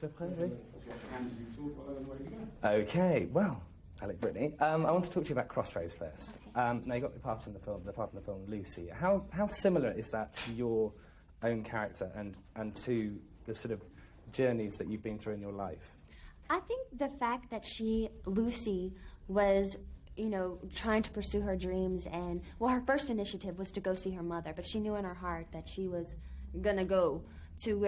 peu près, oui. Okay, well, Alec, Britney, I want to talk to you about Crossroads first. Okay. Now, you got the part in the film, Lucy. How similar is that to your own character and to the sort of journeys that you've been through in your life? I think the fact that Lucy, was, trying to pursue her dreams, and, her first initiative was to go see her mother, but she knew in her heart that she was gonna go to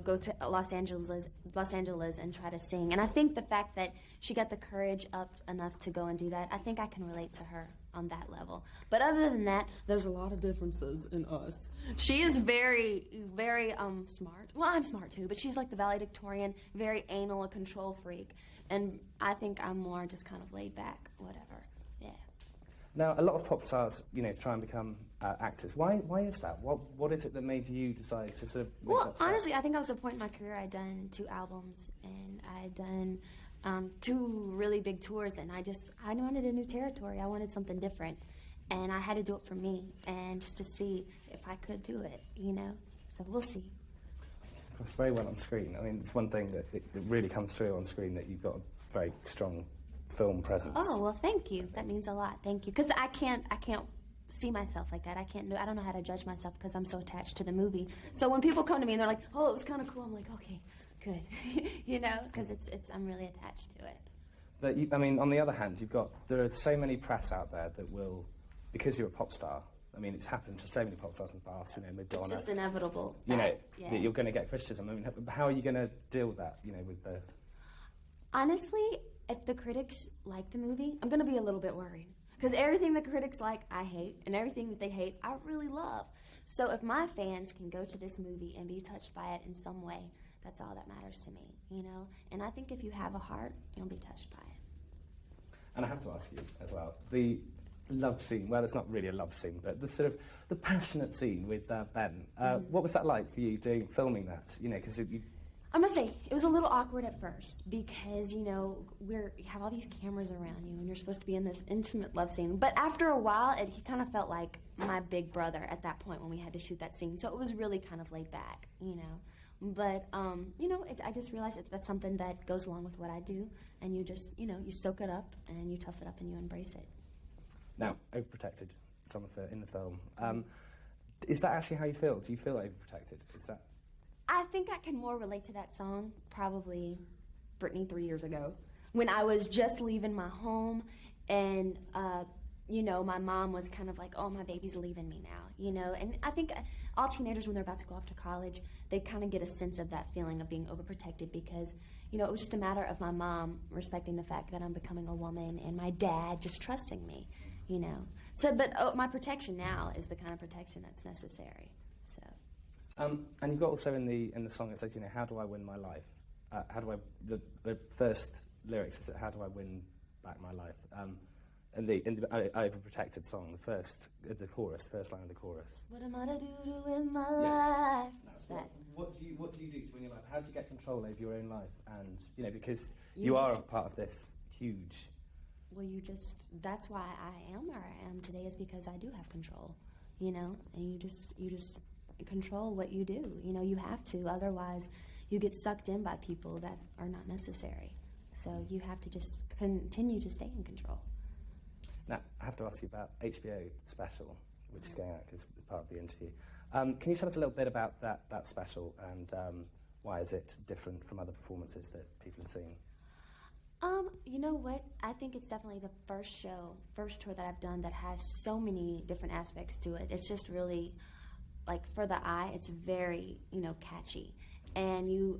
go to Los Angeles and try to sing. And I think the fact that she got the courage up enough to go and do that, I think I can relate to her on that level. But other than that, there's a lot of differences in us. She is very, very smart. Well, I'm smart too, but she's like the valedictorian, very anal, a control freak. And I think I'm more just kind of laid back, whatever. Yeah. Now, a lot of pop stars, try and become actors. Why is that? What is it that made you decide to sort of make that step? Honestly, I think I was at a point in my career I'd done 2 albums, and I had done 2 really big tours, and I wanted a new territory. I wanted something different, and I had to do it for me, and just to see if I could do it, So we'll see. It's very well on screen. I mean, it's one thing that really comes through on screen, that you've got a very strong film presence. Oh, well, thank you. That means a lot. Thank you. Because I can't see myself like that. I don't know how to judge myself because I'm so attached to the movie. So when people come to me and they're like, "Oh, it was kind of cool," I'm like, "Okay, good," because I'm really attached to it. But on the other hand, there are so many press out there that will, because you're a pop star. I mean, it's happened to so many pop stars in the past. Madonna. It's just inevitable. That you're going to get criticism. I mean, how are you going to deal with that? With the. Honestly, if the critics like the movie, I'm going to be a little bit worried. Because everything the critics like, I hate, and everything that they hate, I really love. So if my fans can go to this movie and be touched by it in some way, that's all that matters to me, And I think if you have a heart, you'll be touched by it. And I have to ask you as well, the love scene, well, it's not really a love scene, but the passionate scene with Ben. What was that like for you filming that? Because I must say, it was a little awkward at first because, you have all these cameras around you and you're supposed to be in this intimate love scene. But after a while, he kind of felt like my big brother at that point when we had to shoot that scene. So it was really kind of laid back, But, I just realized that's something that goes along with what I do. And you just, you soak it up and you tough it up and you embrace it. Now, overprotected, in the film. Is that actually how you feel? Do you feel overprotected? Is that... I think I can more relate to that song, probably Britney 3 years ago, when I was just leaving my home and, my mom was kind of like, "Oh, my baby's leaving me now," And I think all teenagers, when they're about to go off to college, they kind of get a sense of that feeling of being overprotected because, it was just a matter of my mom respecting the fact that I'm becoming a woman and my dad just trusting me, So, but my protection now is the kind of protection that's necessary, so... and you've got also in the song it says, "How do I win my life?" The first lyrics is, "How do I win back my life?" In the overprotected song, the chorus, first line of the chorus. What am I to do to win my life? So what do you do to win your life? How do you get control over your own life? And because you are a part of this huge. Well, that's why I am where I am today, is because I do have control, and you just control what you do. You have to, otherwise you get sucked in by people that are not necessary. So you have to just continue to stay in control. Now, I have to ask you about Hbo Special, which is going out as part of the interview. Can you tell us a little bit about that special and why is it different from other performances that people have seen? You know what? I think it's definitely the first tour that I've done that has so many different aspects to it. It's just really... like, for the eye, it's very, catchy. And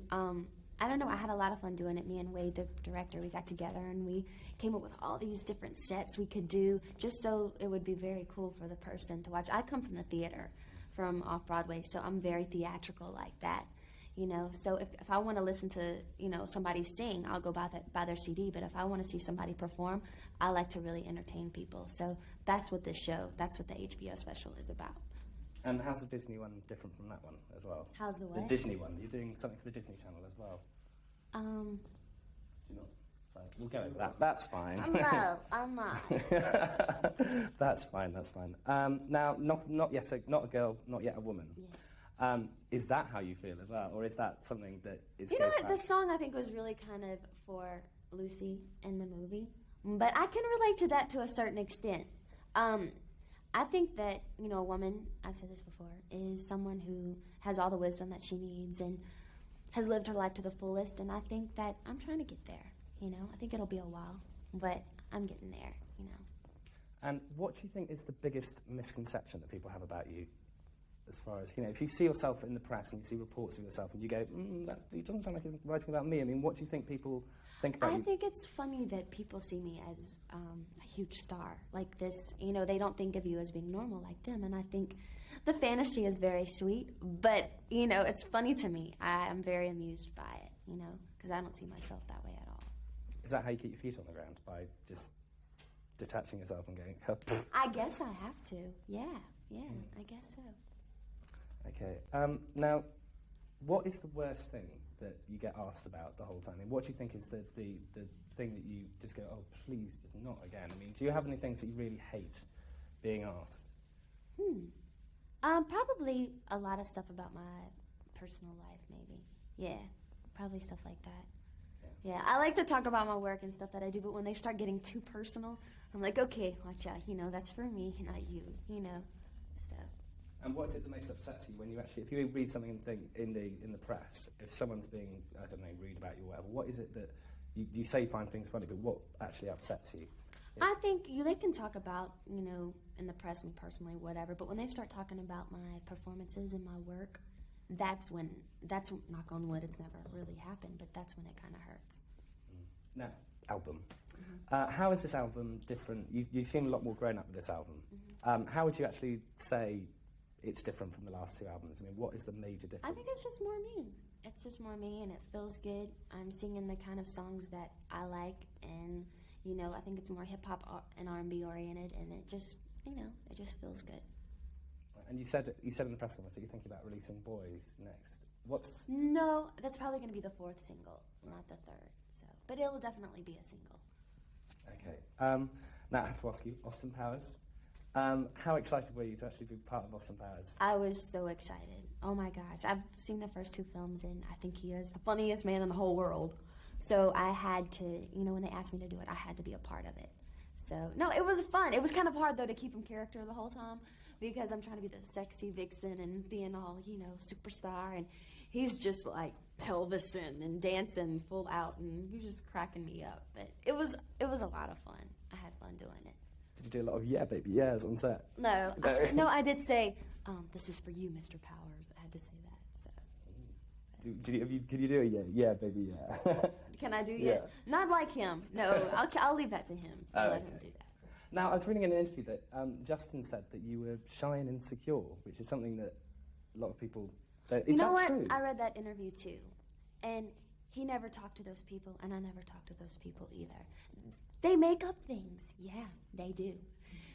I don't know, I had a lot of fun doing it. Me and Wade, the director, we got together and we came up with all these different sets we could do just so it would be very cool for the person to watch. I come from the theater, from off-Broadway, so I'm very theatrical like that, So if I want to listen to, somebody sing, I'll go buy their CD. But if I want to see somebody perform, I like to really entertain people. So that's what the Hbo Special is about. And how's the Disney one different from that one as well? How's the what? The Disney one. You're doing something for the Disney Channel as well. You're not. So we'll go over that. That's fine. I'm not. That's fine. Now, not a girl, not yet a woman. Yeah. Is that how you feel as well, or is that something that is? You know what? The song I think was really kind of for Lucy in the movie, but I can relate to that to a certain extent. I think that, you know, a woman, I've said this before, is someone who has all the wisdom that she needs and has lived her life to the fullest, and I think that I'm trying to get there, you know. I think it'll be a while, but I'm getting there, you know. And what do you think is the biggest misconception that people have about you? As far as, you know, if you see yourself in the press and you see reports of yourself and you go, it doesn't sound like he's writing about me. I mean, what do you think people think about you? I think it's funny that people see me as a huge star like this. You know, they don't think of you as being normal like them. And I think the fantasy is very sweet. But, you know, it's funny to me. I'm very amused by it, you know, because I don't see myself that way at all. Is that how you keep your feet on the ground? By just detaching yourself and going, I guess I have to. Yeah, I guess so. Okay. Now, what is the worst thing that you get asked about the whole time? I mean, what do you think is the thing that you just go, oh, please, just not again? I mean, do you have any things that you really hate being asked? Probably a lot of stuff about my personal life, maybe. Yeah, probably stuff like that. Yeah, I like to talk about my work and stuff that I do, but when they start getting too personal, I'm like, okay, watch out, you know, that's for me, not you, you know. And what is it that most upsets you when you actually, if you read something in the press, if someone's being, I don't know, rude about you or whatever, what is it that you say you find things funny, but what actually upsets you? Yeah. I think they can talk about, you know, in the press, me personally, whatever, but when they start talking about my performances and my work, that's knock on wood, it's never really happened, but that's when it kind of hurts. Now, album. How is this album different? You seem a lot more grown up with this album. How would you actually say it's different from the last two albums? I mean, what is the major difference? I think it's just more me. It's just more me, and it feels good. I'm singing the kind of songs that I like, and, you know, I think it's more hip-hop and R&B oriented, and it just, you know, it just feels good. And you said in the press conference that you're thinking about releasing Boys next. No, that's probably going to be the fourth single, not the third. So, but it'll definitely be a single. Okay. Now I have to ask you, Austin Powers. How excited were you to actually be part of Austin Powers? I was so excited. Oh my gosh. I've seen the first two films, and I think he is the funniest man in the whole world. So I had to, you know, when they asked me to do it, I had to be a part of it. So, no, it was fun. It was kind of hard, though, to keep him character the whole time, because I'm trying to be the sexy vixen and being all, you know, superstar, and he's just like pelvising and dancing full out, and he was just cracking me up. But it was a lot of fun. I had fun doing it. Did you do a lot of yeah, baby, yeahs on set? No. I did say, this is for you, Mr. Powers. I had to say that. So. Can you do a yeah, baby, yeah? Can I do yeah? Not like him. No, I'll leave that to him. I'll let him do that. Now, I was reading in an interview that Justin said that you were shy and insecure, which is something that a lot of people... Is that what? True? I read that interview too. And he never talked to those people, and I never talked to those people either. They make up things. Yeah, they do.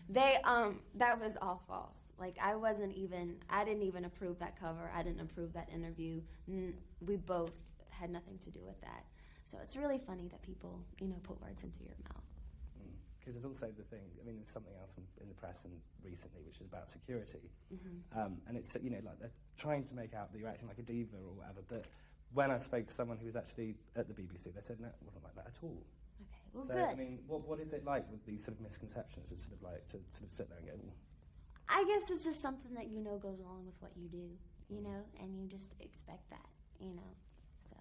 That was all false. Like, I didn't even approve that cover. I didn't approve that interview. We both had nothing to do with that. So it's really funny that people, you know, put words into your mouth. Because there's also the thing, I mean, there's something else in the press and recently, which is about security. And it's, you know, like they're trying to make out that you're acting like a diva or whatever, but when I spoke to someone who was actually at the BBC, they said, no, it wasn't like that at all. Okay, well, so, good. I mean, what is it like with these sort of misconceptions? It's sort of like to sort of sit there and go, ooh. I guess it's just something that you know goes along with what you do, you know, and you just expect that, you know, so.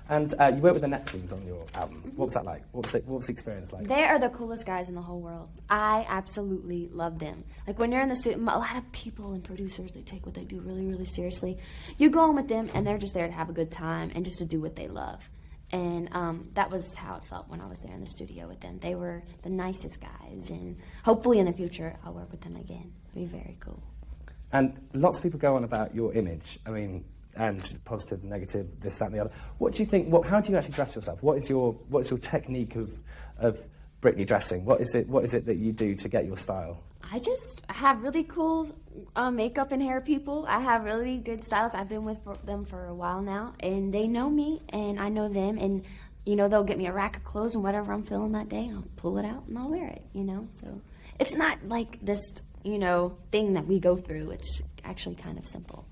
And you worked with the Neptunes on your album. What was that like? What was the experience like? They are the coolest guys in the whole world. I absolutely love them. Like, when you're in the studio, a lot of people and producers, they take what they do really, really seriously. You go on with them, and they're just there to have a good time and just to do what they love. And that was how it felt when I was there in the studio with them. They were the nicest guys, and hopefully in the future I'll work with them again. It'll be very cool. And lots of people go on about your image. I mean, and positive, negative, this, that, and the other. What do you think? How do you actually dress yourself? What is your technique of Britney dressing? What is it that you do to get your style? I have really cool makeup and hair people. I have really good stylists. I've been with them for a while now, and they know me, and I know them, and, you know, they'll get me a rack of clothes, and whatever I'm feeling that day, I'll pull it out, and I'll wear it, you know? So it's not like this, you know, thing that we go through. It's actually kind of simple.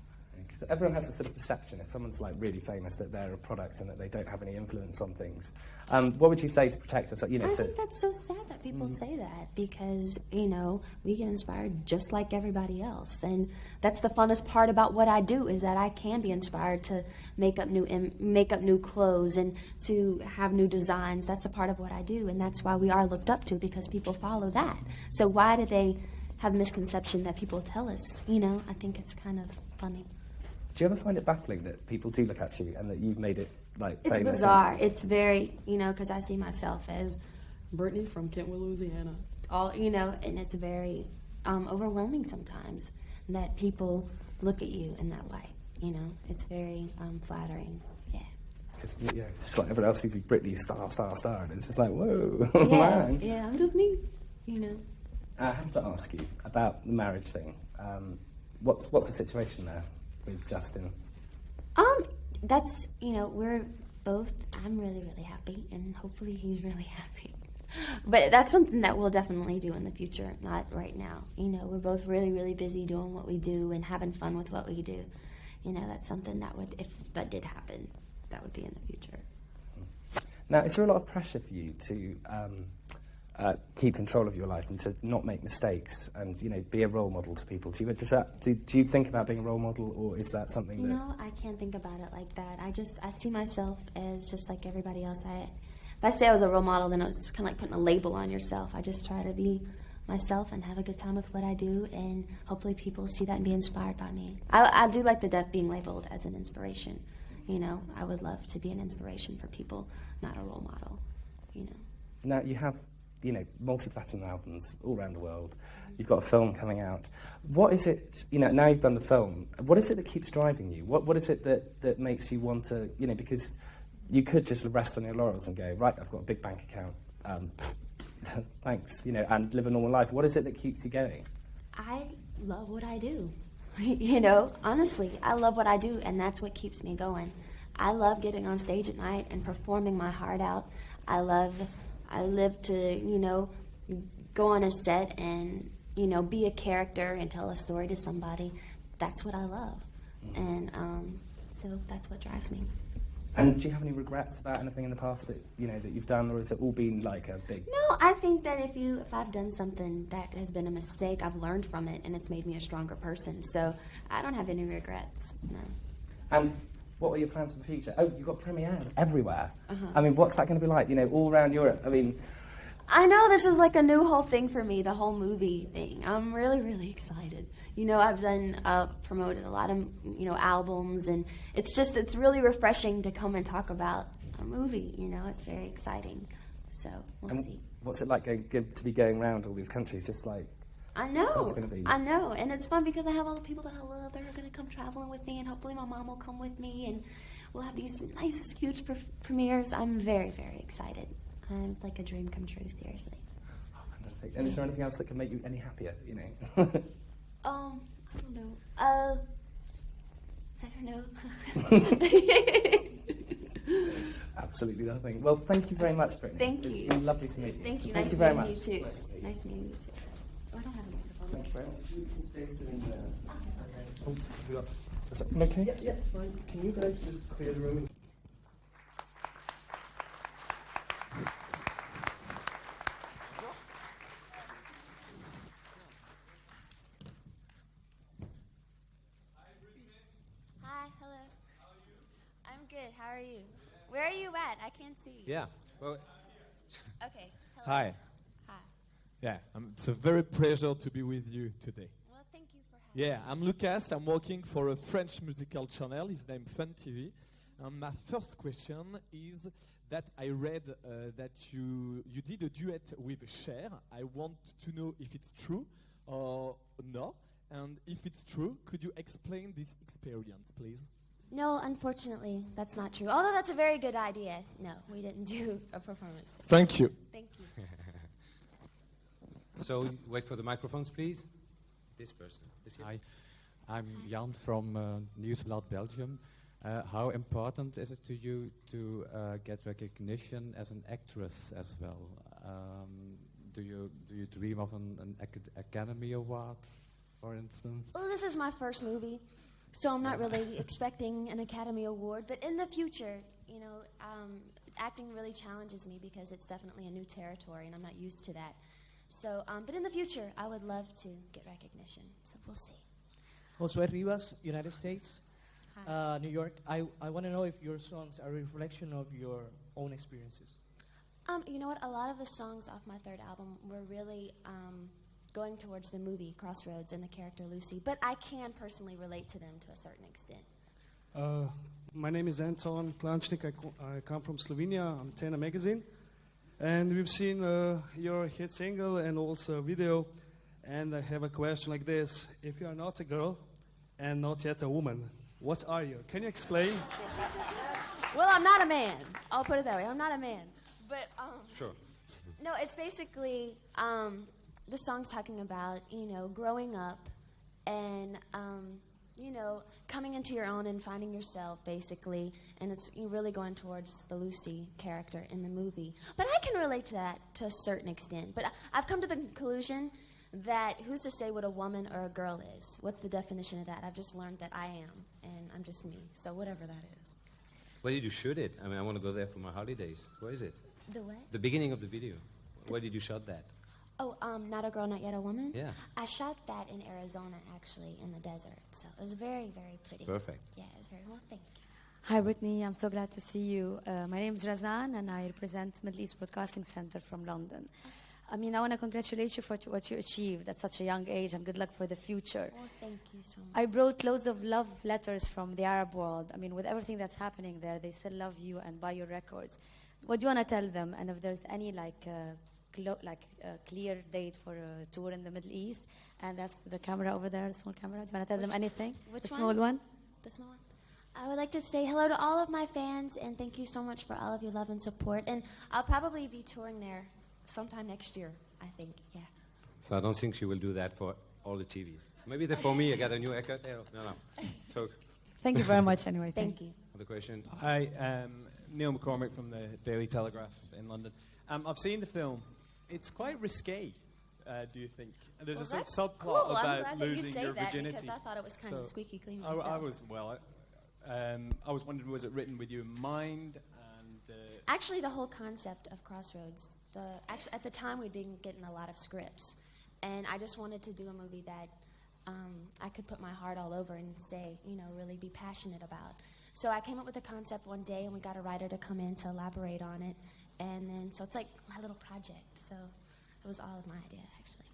Because everyone has a sort of perception, if someone's like really famous, that they're a product and that they don't have any influence on things. What would you say to protect yourself? I think that's so sad that people say that because, we get inspired just like everybody else. And that's the funnest part about what I do is that I can be inspired to make up new clothes and to have new designs. That's a part of what I do, and that's why we are looked up to because people follow that. So why do they have the misconception that people tell us? I think it's kind of funny. Do you ever find it baffling that people do look at you and that you've made it famous? It's bizarre. It's very, because I see myself as Britney from Kentwood, Louisiana. And it's very overwhelming sometimes that people look at you in that light. It's very flattering. Yeah. Because it's like everyone else sees you, Britney, star, and it's just like, whoa, yeah, man. Yeah, I'm just me. I have to ask you about the marriage thing. What's the situation there with Justin? That's, we're both, I'm really, really happy, and hopefully he's really happy. But that's something that we'll definitely do in the future, not right now. We're both really, really busy doing what we do and having fun with what we do. That's something that would, if that did happen, that would be in the future. Now, is there a lot of pressure for you to keep control of your life and to not make mistakes and, be a role model to people? Do you think about being a role model, or is that something that... No, I can't think about it like that. I see myself as just like everybody else. If I say I was a role model, then it's kind of like putting a label on yourself. I just try to be myself and have a good time with what I do, and hopefully people see that and be inspired by me. I do like being labeled as an inspiration. I would love to be an inspiration for people, not a role model, Now, you have multi-platinum albums all around the world. You've got a film coming out. What is it, now you've done the film, what is it that keeps driving you? What is it that makes you want to, because you could just rest on your laurels and go, right, I've got a big bank account, thanks, and live a normal life. What is it that keeps you going? I love what I do. Honestly, I love what I do, and that's what keeps me going. I love getting on stage at night and performing my heart out. I live to, go on a set and, be a character and tell a story to somebody. That's what I love. And so that's what drives me. And do you have any regrets about anything in the past that, that you've done, or has it all been like a big... No, I think that if I've done something that has been a mistake, I've learned from it and it's made me a stronger person. So I don't have any regrets, no. And what are your plans for the future? Oh, you've got premieres everywhere. I mean, what's that going to be like, all around Europe? I know this is like a new whole thing for me, the whole movie thing. I'm really, really excited. I've done, promoted a lot of, albums, and it's really refreshing to come and talk about a movie, it's very exciting. So, we'll see. What's it like to be going around all these countries, just like... I know, and it's fun because I have all the people that I love that are going to come traveling with me, and hopefully my mom will come with me, and we'll have these nice, huge premieres. I'm very, very excited. It's like a dream come true, seriously. Oh, fantastic. And is there anything else that can make you any happier, I don't know. I don't know. Absolutely nothing. Well, thank you very much, Britney. Thank you. It's been lovely to meet you. Thank you. Thank you very much. Nice meeting you too. Nice meeting you too. Oh, I don't have a microphone. Thank you very much. You can stay sitting there. Oh, is that okay? Yeah, it's fine. Can you guys just clear the room? Hi, hello. How are you? I'm good. How are you? Where are you at? I can't see you. Yeah. Well, Okay. Hello. hi. Hi. Yeah, it's a very pleasure to be with you today. Well, thank you for having Yeah, I'm Lucas. I'm working for a French musical channel. It's named Fun TV. And my first question is that I read that you did a duet with Cher. I want to know if it's true or no. And if it's true, could you explain this experience, please? No, unfortunately, that's not true. Although that's a very good idea. No, we didn't do a performance. Thank you. Thank you. So, wait for the microphones, please. This person. Hi, I'm Jan from Nieuwsblad Belgium. How important is it to you to get recognition as an actress as well? Do you dream of an Academy Award, for instance? Well, this is my first movie, So I'm not really expecting an Academy Award, but in the future, you know, acting really challenges me because it's definitely a new territory and I'm not used to that. So, but in the future, I would love to get recognition. So we'll see. Josué Rivas, United States, Hi. New York. I want to know if your songs are a reflection of your own experiences. You know what? A lot of the songs off my third album were really going towards the movie Crossroads and the character Lucy, but I can personally relate to them to a certain extent. My name is Anton Klančnik. I come from Slovenia. I'm Tena Magazine. And we've seen your hit single and also video. And I have a question like this. If you are not a girl and not yet a woman, what are you? Can you explain? Well, I'm not a man. I'll put it that way. I'm not a man. But, Sure. no, it's basically the song's talking about, you know, growing up and, you know, coming into your own and finding yourself, basically. And it's really going towards the Lucy character in the movie. But I can relate to that to a certain extent. But I've come to the conclusion that who's to say what a woman or a girl is? What's the definition of that? I've just learned that I am, and I'm just me. So whatever that is. Where did you shoot it? I mean, I want to go there for my holidays. Where is it? The what? The beginning of the video. Where did you shot that? Oh, Not a Girl, Not Yet a Woman? Yeah. I shot that in Arizona, actually, in the desert. So it was very, very pretty. Perfect. Yeah, it was very well, thank you. Hi, Britney. I'm so glad to see you. My name is Razan, and I represent Middle East Broadcasting Center from London. I mean, I want to congratulate you for what you achieved at such a young age, and good luck for the future. Well, thank you so much. I wrote loads of love letters from the Arab world. I mean, with everything that's happening there, they still love you and buy your records. What do you want to tell them? And if there's any clear date for a tour in the Middle East, and that's the camera over there, the small camera. Do you want to tell them anything? Which the one? small one? The small one? I would like to say hello to all of my fans, and thank you so much for all of your love and support. And I'll probably be touring there sometime next year, I think, yeah. So I don't think she will do that for all the TVs. Maybe for me, I got a new haircut. No. So, Thank you very much anyway. Thank you. other question? Hi, Neil McCormick from the Daily Telegraph in London. I've seen the film. It's quite risque, do you think? There's Well, a sort that's of subplot cool. I'm about glad that you losing say your that virginity. because I thought it was kind of squeaky clean I myself. was wondering, was it written with you in mind? And Actually, the whole concept of Crossroads, at the time we'd been getting a lot of scripts, and I just wanted to do a movie that I could put my heart all over and say, you know, really be passionate about. So I came up with the concept one day, and we got a writer to come in to elaborate on it, and then, so it's like my little project, so it was all of my idea, actually.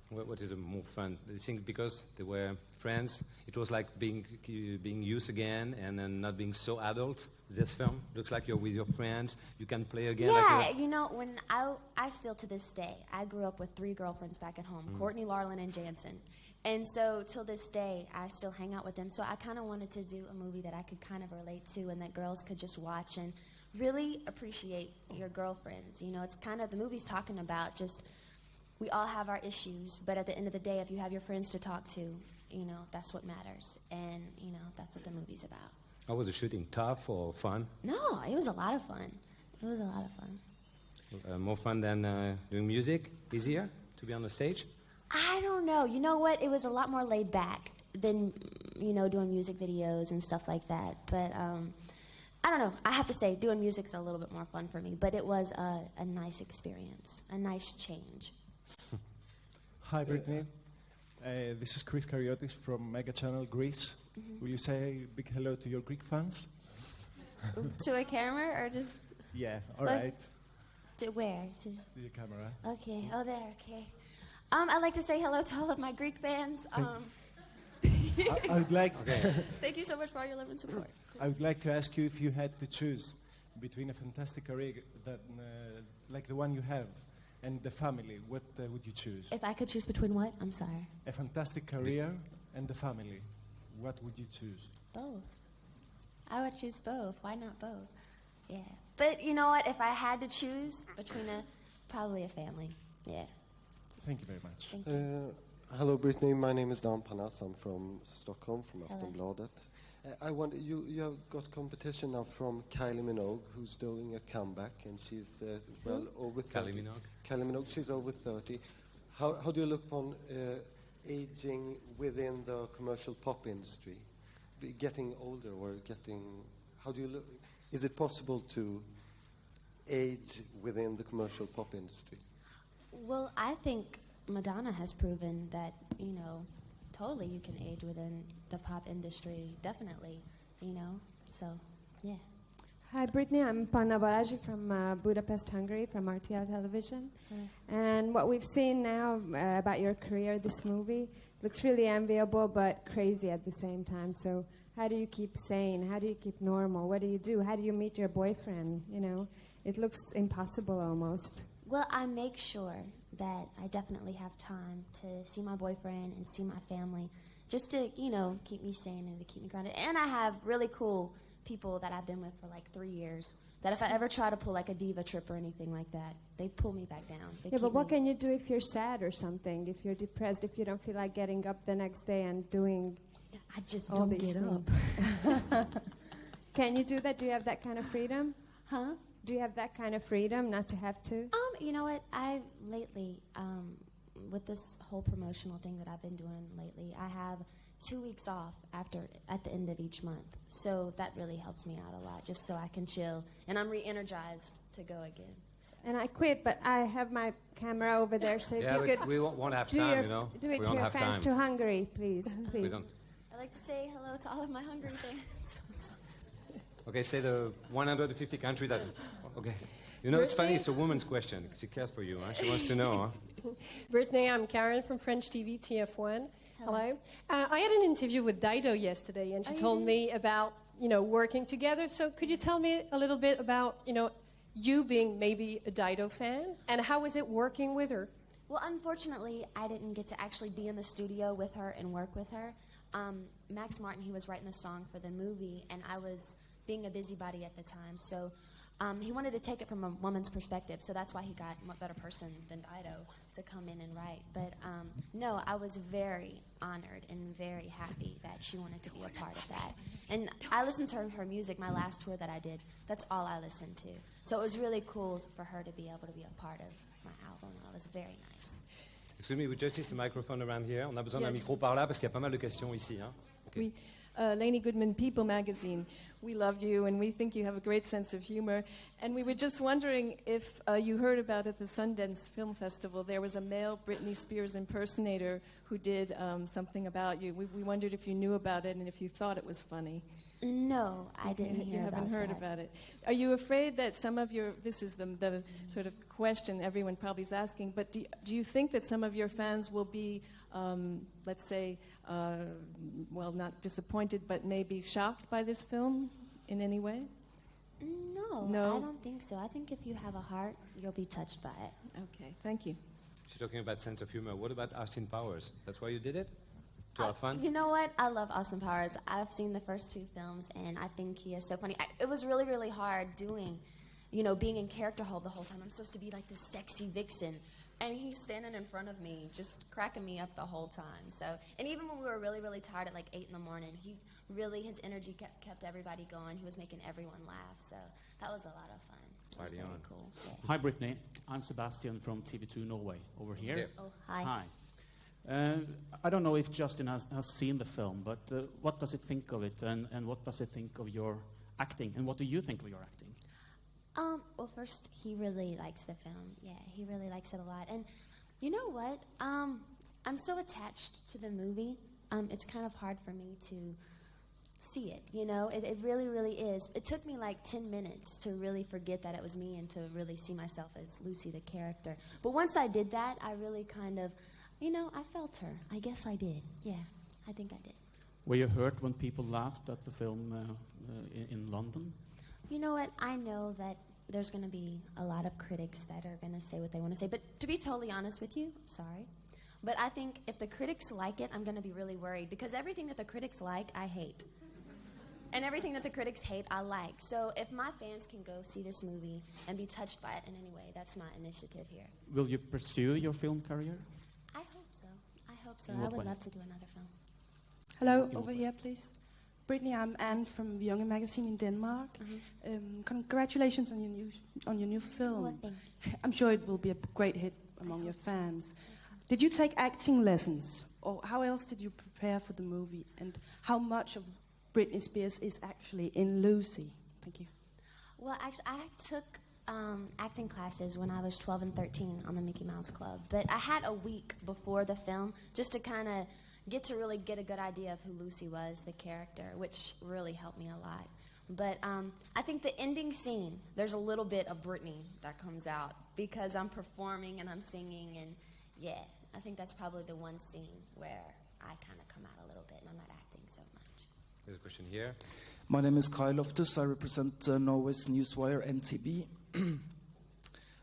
What is more fun? I think because they were friends, it was like being youth again and then not being so adult. This film looks like you're with your friends. You can play again. Yeah, you know, when I still to this day, I grew up with 3 girlfriends back at home, Courtney, Larlin, and Jansen. And so till this day, I still hang out with them. So I kind of wanted to do a movie that I could kind of relate to and that girls could just watch and really appreciate your girlfriends. You know, it's kind of, the movie's talking about just, we all have our issues, but at the end of the day, if you have your friends to talk to, you know, that's what matters. And, you know, that's what the movie's about. How was the shooting? Tough or fun? No, it was a lot of fun. It was a lot of fun. More fun than doing music? Easier to be on the stage? I don't know. You know what? It was a lot more laid back than, you know, doing music videos and stuff like that. But I don't know. I have to say, doing music's a little bit more fun for me. But it was a nice experience, a nice change. Hi, Britney. This is Chris Kariotis from Mega Channel Greece. Will you say a big hello to your Greek fans? To a camera or just... Yeah, all right. To where? To the camera. Okay. Oh, there. Okay. I'd like to say hello to all of my Greek fans. I would like... Thank you so much for all your love and support. I would like to ask you if you had to choose between a fantastic career that, like the one you have and the family, what would you choose? If I could choose between what? I'm sorry. A fantastic career and the family. What would you choose? Both. I would choose both. Why not both? Yeah. But you know what? If I had to choose between probably a family. Yeah. Thank you very much. Thank you. Hello, Britney. My name is Dan Panas. I'm from Stockholm, from Hello. Aftonbladet. I wonder, you have got competition now from Kylie Minogue, who's doing a comeback, and she's over 30. Kylie Minogue? Kylie Minogue, she's over 30. How do you look upon aging within the commercial pop industry, getting older or getting? How do you look? Is it possible to age within the commercial pop industry? Well, I think Madonna has proven that, totally you can age within the pop industry, definitely, so, yeah. Hi, Britney. I'm Panna Balaji from Budapest, Hungary, from RTL Television. And what we've seen now about your career, this movie, looks really enviable but crazy at the same time. So how do you keep sane? How do you keep normal? What do you do? How do you meet your boyfriend? It looks impossible almost. Well, I make sure that I definitely have time to see my boyfriend and see my family, just to, keep me sane and to keep me grounded. And I have really cool people that I've been with for like 3 years, that if I ever try to pull like a diva trip or anything like that, they pull me back down. Yeah, but what can you do if you're sad or something, if you're depressed, if you don't feel like getting up the next day and doing I just all don't these get things? Up. Can you do that? Do you have that kind of freedom? Huh? Do you have that kind of freedom not to have to? You know what? I lately, with this whole promotional thing that I've been doing lately, I have 2 weeks off at the end of each month. So that really helps me out a lot, just so I can chill. And I'm re-energized to go again. So. And I quit, but I have my camera over there, so if you could we won't have do time, do it we to don't your have fans time. to Hungary, please. We don't. I'd like to say hello to all of my Hungary fans. Okay, say the 150 country that... Okay. It's funny, it's a woman's question. She cares for you, huh? She wants to know, huh? Britney, I'm Karen from French TV, TF1. Hello. I had an interview with Dido yesterday, and she told me about, working together. So could you tell me a little bit about, you being maybe a Dido fan, and how was it working with her? Well, unfortunately, I didn't get to actually be in the studio with her and work with her. Max Martin, he was writing the song for the movie, and I was being a busybody at the time. So he wanted to take it from a woman's perspective, so that's why he got what better person than Dido to come in and write. But no, I was very honored and very happy that she wanted to be a part of that. And I listened to her music, my last tour that I did. That's all I listened to. So it was really cool for her to be able to be a part of my album. It was very nice. Excuse me, we just need the microphone around here. On a besoin d'un micro par là parce qu'il y a pas mal de questions ici. Hein? Okay. Oui. Lainey Goodman, People Magazine. We love you, and we think you have a great sense of humor. And we were just wondering if you heard about at the Sundance Film Festival, there was a male Britney Spears impersonator who did something about you. We wondered if you knew about it and if you thought it was funny. No, I didn't hear about that. You haven't heard about it. Are you afraid that some of your, this is the sort of question everyone probably is asking, but do you think that some of your fans will be, let's say, well, not disappointed, but maybe shocked by this film in any way? No, I don't think so. I think if you have a heart, you'll be touched by it. Okay, thank you. She's talking about sense of humor. What about Austin Powers? That's why you did it? To have fun? You know what? I love Austin Powers. I've seen the first 2 films, and I think he is so funny. It was really, really hard doing, being in character hold the whole time. I'm supposed to be like this sexy vixen. And he's standing in front of me, just cracking me up the whole time. So, and even when we were really, really tired at like 8 in the morning, his energy kept everybody going. He was making everyone laugh. So that was a lot of fun. It was very cool. Yeah. Hi, Britney. I'm Sebastian from TV2 Norway, over here. Yeah. Oh, hi. Hi. I don't know if Justin has seen the film, but what does he think of it, and what does he think of your acting, and what do you think of your acting? Well, first, he really likes the film. Yeah, he really likes it a lot. And you know what? I'm so attached to the movie. It's kind of hard for me to see it, It really, really is. It took me like 10 minutes to really forget that it was me and to really see myself as Lucy, the character. But once I did that, I really kind of, I felt her. I guess I did. Yeah, I think I did. Were you hurt when people laughed at the film in London? You know what? I know that there's going to be a lot of critics that are going to say what they want to say. But to be totally honest with you, sorry. But I think if the critics like it, I'm going to be really worried. Because everything that the critics like, I hate. And everything that the critics hate, I like. So if my fans can go see this movie and be touched by it in any way, that's my initiative here. Will you pursue your film career? I hope so. I hope so. I would love to do another film. Hello, over here, please. Britney, I'm Anne from The Young Magazine in Denmark. Congratulations on your new film. Well, thank you. I'm sure it will be a great hit among your fans. Did you take acting lessons? Or how else did you prepare for the movie? And how much of Britney Spears is actually in Lucy? Thank you. Well, actually, I took acting classes when I was 12 and 13 on the Mickey Mouse Club. But I had a week before the film just to kind of get a good idea of who Lucy was, the character, which really helped me a lot. But I think the ending scene, there's a little bit of Britney that comes out because I'm performing and I'm singing, and yeah, I think that's probably the one scene where I kind of come out a little bit and I'm not acting so much. There's a question here. My name is Kai Loftus. I represent Norway's newswire NTB.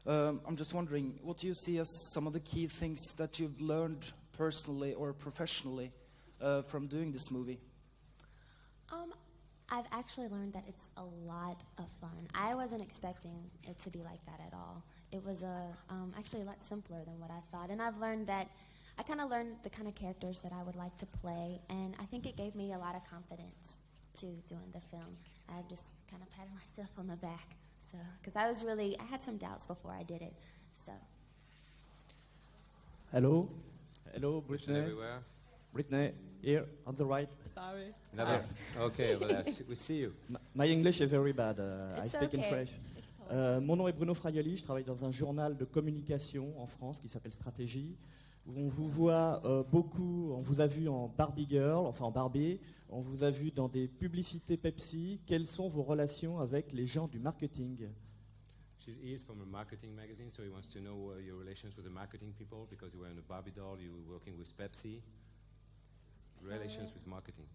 I'm just wondering, what do you see as some of the key things that you've learned personally or professionally from doing this movie? I've actually learned that it's a lot of fun. I wasn't expecting it to be like that at all. It was actually a lot simpler than what I thought. And I've learned that I kind of learned the kind of characters that I would like to play. And I think it gave me a lot of confidence to doing the film. I just kind of patted myself on the back. So, because I had some doubts before I did it. So. Hello. Hello, Britney. Everywhere. Britney, here, on the right. Sorry. Okay, well, we see you. My English is very bad. I speak in okay. French. Mon nom est Bruno Fraioli, je travaille dans un journal de communication en France qui s'appelle Stratégie, où on vous voit beaucoup, on vous a vu en Barbie Girl, enfin en Barbie, on vous a vu dans des publicités Pepsi. Quelles sont vos relations avec les gens du marketing? He is from a marketing magazine, so he wants to know your relations with the marketing people, because you were in a Barbie doll, you were working with Pepsi. Relations with marketing.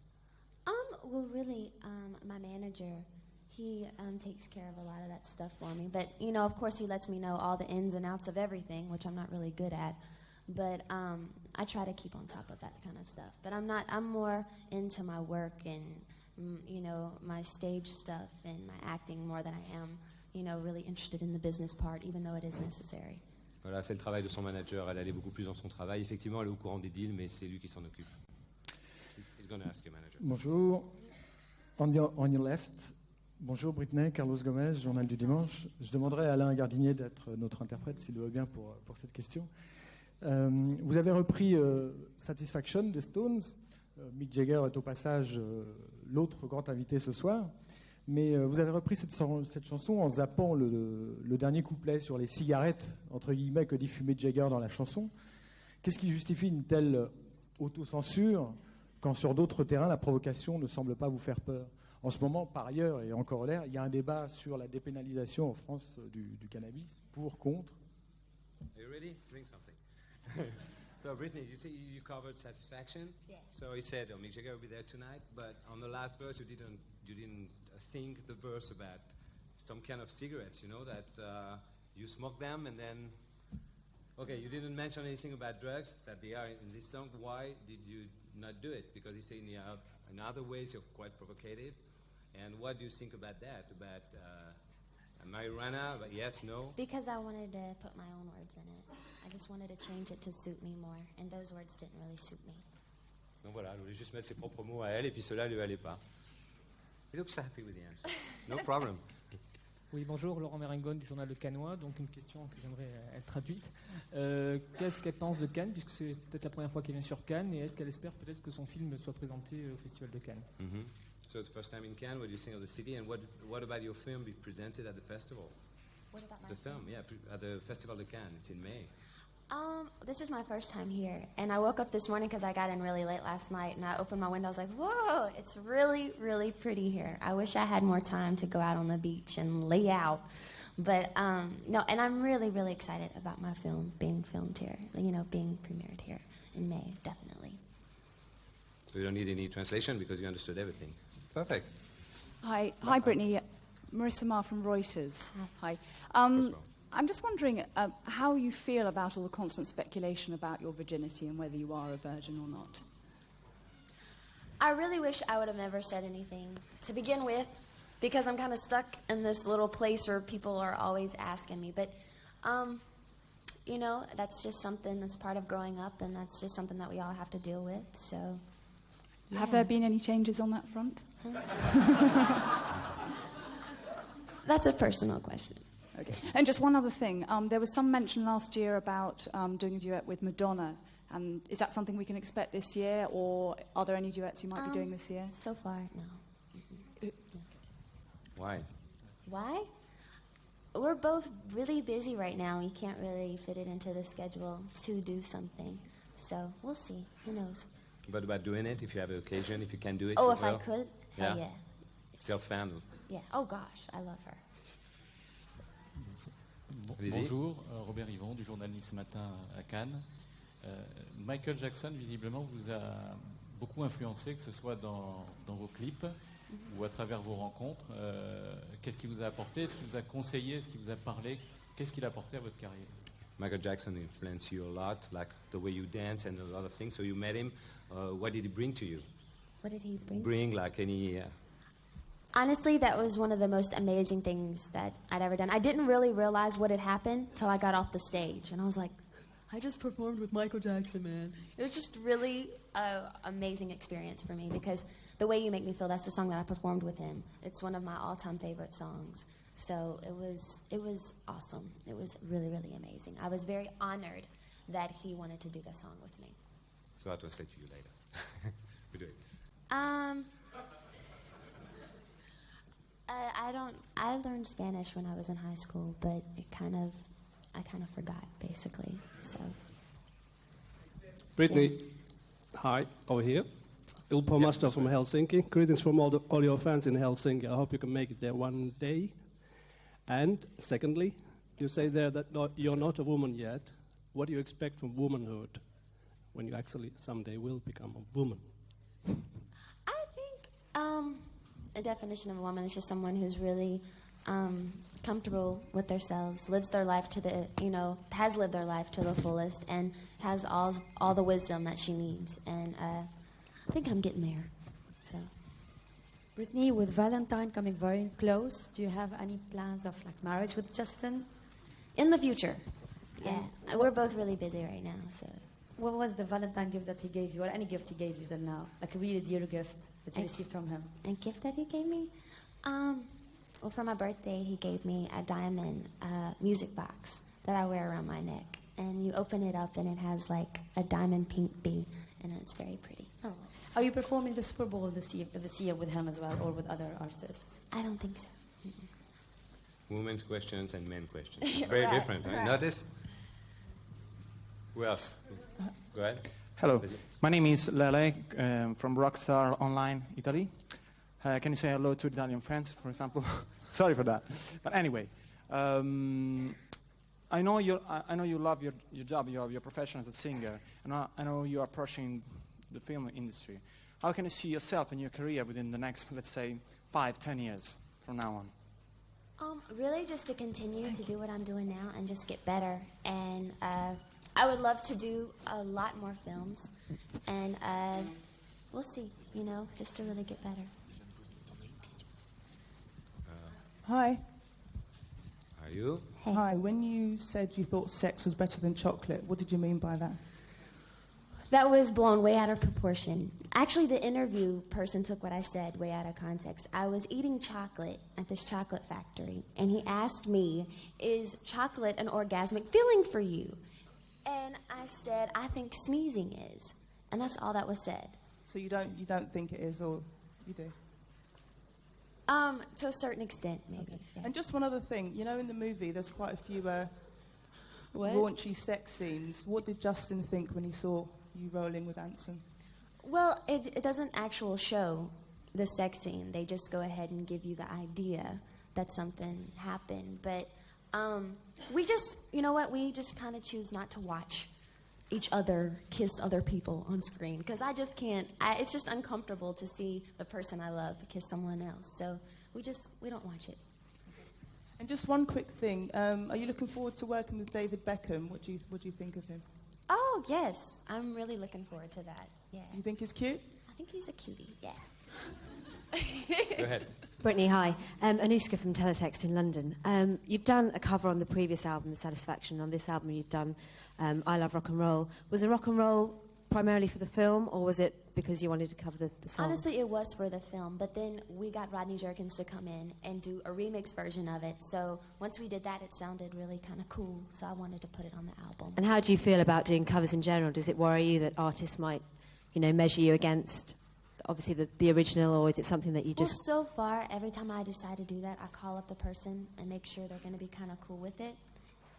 Well, really, my manager, he takes care of a lot of that stuff for me. But, of course, he lets me know all the ins and outs of everything, which I'm not really good at. But I try to keep on top of that kind of stuff. But I'm more into my work and, my stage stuff and my acting more than I am, really interested in the business part, even though it is necessary. Voilà, c'est le travail de son manager. Elle allait beaucoup plus dans son travail. Effectivement, elle est au courant des deals, mais c'est lui qui s'en occupe. He's going to ask your manager. Bonjour. On your left. Bonjour Britney, Carlos Gomez, Journal du Dimanche. Je demanderai à Alain Gardinier d'être notre interprète, s'il le veut bien, pour cette question. Vous avez repris Satisfaction des Stones. Mick Jagger est au passage l'autre grand invité ce soir. Mais vous avez repris cette chanson en zappant le dernier couplet sur les cigarettes, entre guillemets, que dit fumer Jagger dans la chanson. Qu'est-ce qui justifie une telle autocensure quand sur d'autres terrains, la provocation ne semble pas vous faire peur? En ce moment, par ailleurs, et en corollaire, il y a un débat sur la dépénalisation en France du cannabis, pour, contre. Are you ready? Drink something. So, Britney, you see you covered Satisfaction. Yeah. So he said, Mick Jagger will be there tonight, but on the last verse you didn't sing the verse about some kind of cigarettes, that you smoke them and then... Okay, you didn't mention anything about drugs, that they are in this song. Why did you not do it? Because he's saying in other ways you're quite provocative. And what do you think about that? About marijuana? But yes, no? Because I wanted to put my own words in it. I just wanted to change it to suit me more. And those words didn't really suit me. Donc voilà, elle voulait juste mettre ses propres mots à elle, et puis cela ne lui allait pas. He looks happy with the answer. No problem. Oui, bonjour, Laurent Méringone du journal Le Cannois. Donc une question que j'aimerais être traduite. Qu'est-ce qu'elle pense de Cannes, puisque c'est peut-être la première fois qu'elle vient sur Cannes, et est-ce qu'elle espère peut-être que son film soit présenté au Festival de Cannes? Mm-hmm. So it's the first time in Cannes. What do you think of the city, and what about your film be presented at the festival? What about my The film, yeah, at the Festival de Cannes. It's in May. This is my first time here, and I woke up this morning because I got in really late last night, and I opened my window. I was like, whoa, it's really, really pretty here. I wish I had more time to go out on the beach and lay out. But, no, and I'm really, really excited about my film being filmed here, being premiered here in May, definitely. So you don't need any translation because you understood everything. Perfect. Hi, Britney. Marissa Marr from Reuters. Hi. I'm just wondering how you feel about all the constant speculation about your virginity and whether you are a virgin or not. I really wish I would have never said anything to begin with, because I'm kind of stuck in this little place where people are always asking me. But, that's just something that's part of growing up, and that's just something that we all have to deal with. So, yeah. Have there been any changes on that front? That's a personal question. Okay. And just one other thing. There was some mention last year about doing a duet with Madonna. Is that something we can expect this year, or are there any duets you might be doing this year? So far, no. Why? Why? We're both really busy right now. We can't really fit it into the schedule to do something. So we'll see. Who knows? But about doing it, if you have an occasion, if you can do it. Oh, you if will? I could? Hell yeah. Still fan. Yeah. Oh gosh, I love her. Bonjour, Robert Yvon du journal Nice Matin à Cannes. Michael Jackson, visiblement, vous a beaucoup influencé, que ce soit dans vos clips ou à travers vos rencontres. Qu'est-ce qu'il vous a apporté? Est-ce qu'il vous a conseillé? Est-ce qu'il vous a parlé? Qu'est-ce qu'il a apporté à votre carrière? Michael Jackson influenced you a lot, like the way you dance and a lot of things. So you met him. What did he bring to you? What did he bring? Bring like any... Honestly, that was one of the most amazing things that I'd ever done. I didn't really realize what had happened till I got off the stage. And I was like, I just performed with Michael Jackson, man. It was just really an amazing experience for me because The Way You Make Me Feel, that's the song that I performed with him. It's one of my all-time favorite songs. So it was awesome. It was really, really amazing. I was very honored that he wanted to do the song with me. So I will say to you later. We're doing this. I learned Spanish when I was in high school, but I kind of forgot, basically. So. Britney, hi, over here. Ilpo Master from Helsinki. Greetings from all your fans in Helsinki. I hope you can make it there one day. And secondly, you say there that you're not a woman yet. What do you expect from womanhood when you actually someday will become a woman? I think a definition of a woman is just someone who's really comfortable with themselves, lives their life to the, has lived their life to the fullest, and has all the wisdom that she needs. And I think I'm getting there. So, Britney, with Valentine coming very close, do you have any plans of marriage with Justin? In the future, yeah. We're both really busy right now, so. What was the Valentine gift that he gave you, or any gift he gave you till now? Like a really dear gift that you received from him? A gift that he gave me? Well, for my birthday, he gave me a diamond music box that I wear around my neck. And you open it up, and it has a diamond pink bee, and it's very pretty. Oh. Are you performing the Super Bowl this year with him as well, or with other artists? I don't think so. Women's questions and men questions. Very different, right? Notice? Who else? Go ahead. Hello. My name is Lele from Rockstar Online, Italy. Can you say hello to Italian friends, for example? Sorry for that. But anyway, I know you love your job, your profession as a singer, and I know you are approaching the film industry. How can you see yourself and your career within the next, let's say, 5-10 years from now on? Really just to continue to do what I'm doing now and just get better. And I would love to do a lot more films. And we'll see, just to really get better. Hi. Are you? Hey. Hi. When you said you thought sex was better than chocolate, what did you mean by that? That was blown way out of proportion. Actually, the interview person took what I said way out of context. I was eating chocolate at this chocolate factory, and he asked me, is chocolate an orgasmic feeling for you? And I said, I think sneezing is. And that's all that was said. So you don't think it is, or you do? To a certain extent, maybe. Okay. Yeah. And just one other thing. In the movie, there's quite a few raunchy sex scenes. What did Justin think when he saw you rolling with Anson? Well, it doesn't actually show the sex scene. They just go ahead and give you the idea that something happened. But we just, we just kind of choose not to watch each other kiss other people on screen because I just can't. It's just uncomfortable to see the person I love kiss someone else. So we don't watch it. And just one quick thing: are you looking forward to working with David Beckham? What do you think of him? Oh yes, I'm really looking forward to that. Yeah. You think he's cute? I think he's a cutie. Yeah. Go ahead. Brittany, hi. Anushka from Teletext in London. You've done a cover on the previous album, The Satisfaction. On this album, you've done I Love Rock and Roll. Was the rock and roll primarily for the film, or was it because you wanted to cover the song? Honestly, it was for the film, but then we got Rodney Jerkins to come in and do a remix version of it. So once we did that, it sounded really kind of cool, so I wanted to put it on the album. And how do you feel about doing covers in general? Does it worry you that artists might, measure you against, obviously, the original, or is it something that you just... Well, so far, every time I decide to do that, I call up the person and make sure they're going to be kind of cool with it.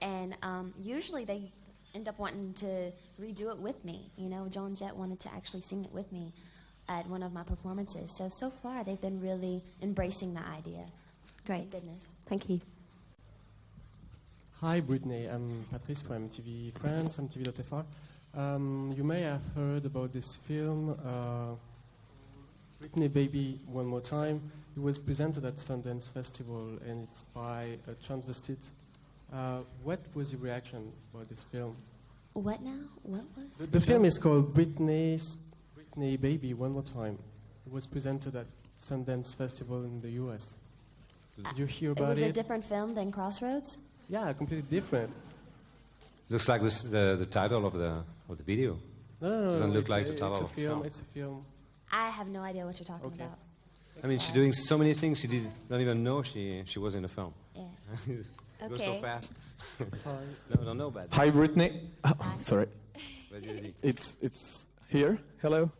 And usually they end up wanting to redo it with me. Joan Jett wanted to actually sing it with me at one of my performances. So far, they've been really embracing the idea. Great. Thank goodness. Thank you. Hi, Britney. I'm Patrice from MTV France, MTV.fr. You may have heard about this film, Britney Baby One More Time. It was presented at Sundance Festival, and it's by a transvestite. What was your reaction about this film? What now? What was? The film is called Britney Baby One More Time. It was presented at Sundance Festival in the U.S. Did you hear about it? It was a different film than Crossroads? Yeah, completely different. Looks like the title of the video. No, doesn't look like the title of the film. It's a film. I have no idea what you're talking about. I mean, she's doing so many things she did not even know she was in a film. Yeah. It goes so fast. No, don't know about that. Hi, Britney. Sorry. Vas-y. It's here. Hello.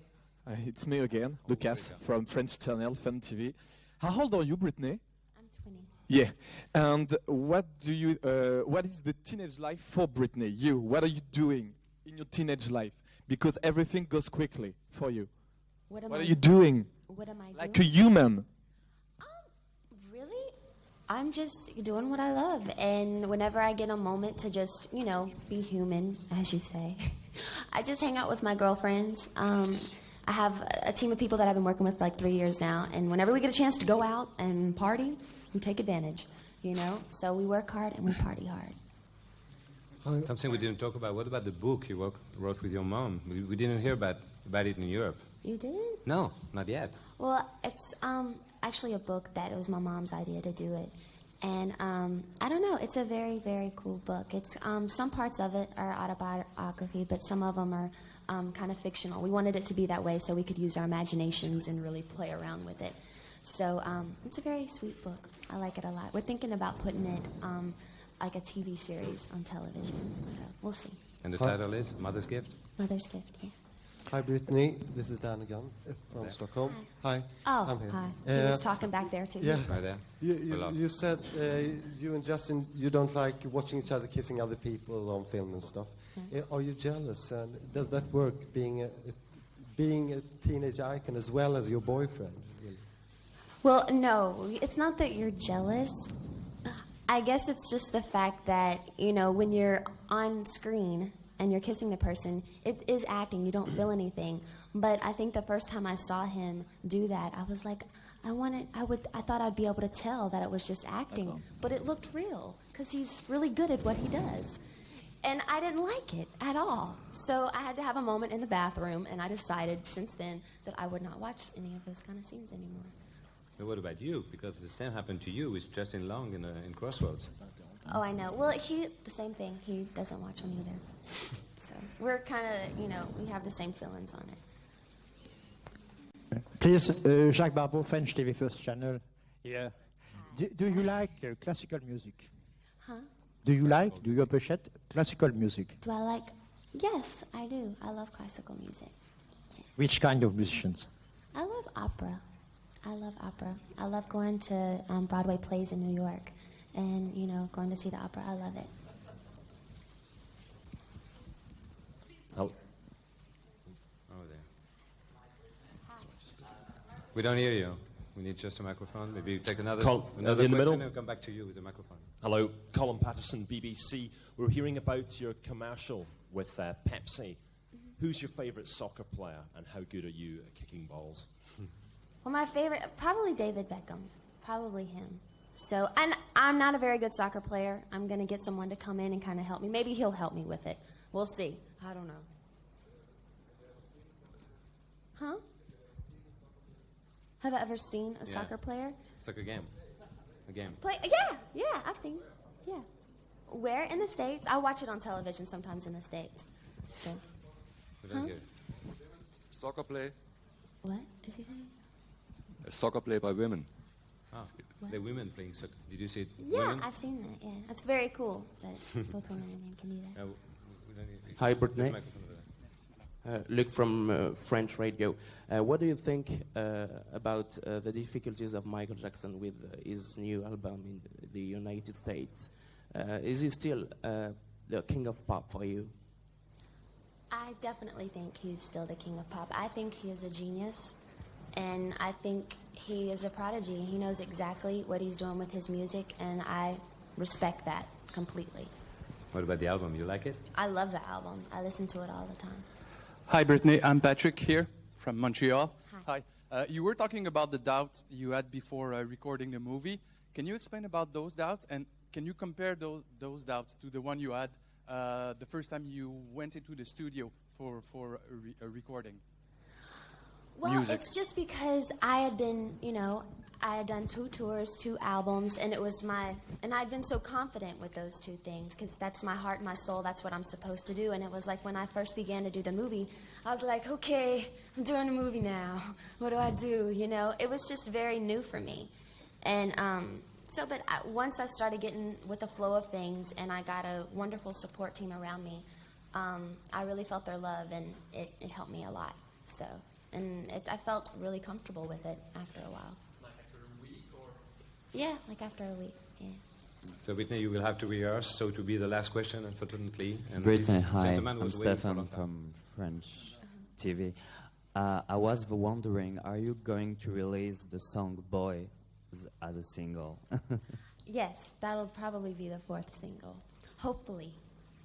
It's me again, Lucas from French channel Fun TV. How old are you, Britney? I'm 20. Yeah. And what is the teenage life for Britney? What are you doing in your teenage life? Because everything goes quickly for you. What are you doing? What am I doing? Like a human. Really? I'm just doing what I love. And whenever I get a moment to just, be human, as you say, I just hang out with my girlfriends. I have a team of people that I've been working with for like 3 years now. And whenever we get a chance to go out and party, we take advantage, So we work hard and we party hard. Something we didn't talk about. What about the book you wrote with your mom? We didn't hear about it in Europe. You didn't? No, not yet. Well, it's actually a book that it was my mom's idea to do it. And I don't know, it's a very, very cool book. It's some parts of it are autobiography, but some of them are kind of fictional. We wanted it to be that way so we could use our imaginations and really play around with it. So it's a very sweet book. I like it a lot. We're thinking about putting it like a TV series on television. So we'll see. And the title is Mother's Gift? Mother's Gift, yeah. Hi, Britney. This is Dan again from Stockholm. Hi. Oh, I'm here. hi. He was talking back there, too. Yeah. Right there. You said you and Justin, you don't like watching each other kissing other people on film and stuff. Are you jealous? And does that work, being a teenage icon as well as your boyfriend? Really? Well, no. It's not that you're jealous. I guess it's just the fact that, when you're on screen and you're kissing the person, it is acting. You don't feel anything. But I think the first time I saw him do that, I was like, I thought I'd be able to tell that it was just acting. But it looked real, because he's really good at what he does. And I didn't like it at all. So I had to have a moment in the bathroom, and I decided since then that I would not watch any of those kind of scenes anymore. So what about you? Because the same happened to you with Justin Long in Crossroads. Oh, I know. Well, the same thing. He doesn't watch them either. So we're kind of, we have the same feelings on it. Please, Jacques Barbeau, French TV First Channel. Yeah. Do you like classical music? Huh? Do you appreciate classical music? Do I like? Yes, I do. I love classical music. Which kind of musicians? I love opera. I love going to Broadway plays in New York. And, going to see the opera. I love it. Oh, there. We don't hear you. We need just a microphone. Maybe you take another in the question middle. and we'll come back to you with the microphone. Hello, Colin Patterson, BBC. We're hearing about your commercial with Pepsi. Who's your favourite soccer player and how good are you at kicking balls? Well, my favorite, probably David Beckham. Probably him. So, and I'm not a very good soccer player. I'm going to get someone to come in and kind of help me. Maybe he'll help me with it. We'll see. I don't know. Huh? Have I ever seen a soccer player? It's like a game. Yeah, I've seen. Yeah. Where? In the States? I watch it on television sometimes in the States. So. We don't hear. Soccer play? What is he saying? A soccer play by women. Ah, the women playing soccer. Did you see it? Yeah, Women? I've seen that. Yeah, that's very cool that both women and men can do that. Hi, Britney. Luc from French radio. What do you think about the difficulties of Michael Jackson with his new album in the United States? Is he still the king of pop for you? I definitely think he's still the king of pop. I think he is a genius, and I think he is a prodigy. He knows exactly what he's doing with his music, and I respect that completely. What about the album? You like it? I love the album. I listen to it all the time. Hi, Britney. I'm Patrick here from Montreal. Hi. You were talking about the doubts you had before recording the movie. Can you explain about those doubts, and can you compare those doubts to the one you had the first time you went into the studio for a recording? Well, music? It's just because I had been, I had done 2 tours, 2 albums, and and I'd been so confident with those 2 things, because that's my heart and my soul, that's what I'm supposed to do. And it was like when I first began to do the movie, I was like, okay, I'm doing a movie now. What do I do? It was just very new for me. And once I started getting with the flow of things, and I got a wonderful support team around me, I really felt their love, and it helped me a lot. So, I felt really comfortable with it after a while. Like after a week, or? Yeah, like after a week. Yeah. So, Britney, you will have to rehearse. So, to be the last question, unfortunately. And Britney, this hi. gentleman I'm was waiting for a Stefan long time. from French TV. I was wondering, are you going to release the song Boy as a single? Yes, that'll probably be the 4th single. Hopefully.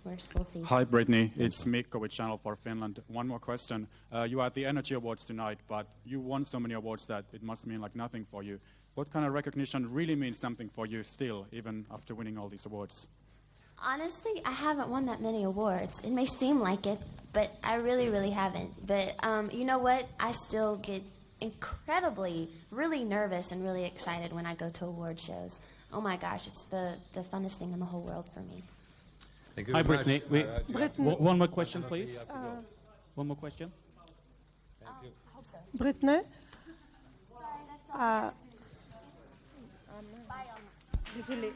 We'll see. Hi, Britney. It's Mikko with Channel 4 Finland. One more question. You are at the Energy Awards tonight, but you won so many awards that it must mean like nothing for you. What kind of recognition really means something for you still, even after winning all these awards? Honestly, I haven't won that many awards. It may seem like it, but I really, really haven't. But you know what? I still get incredibly, really nervous and really excited when I go to award shows. Oh my gosh, it's the funnest thing in the whole world for me. Thank you Hi, very Britney. much. One more question, please. One more question. Britney? Désolée.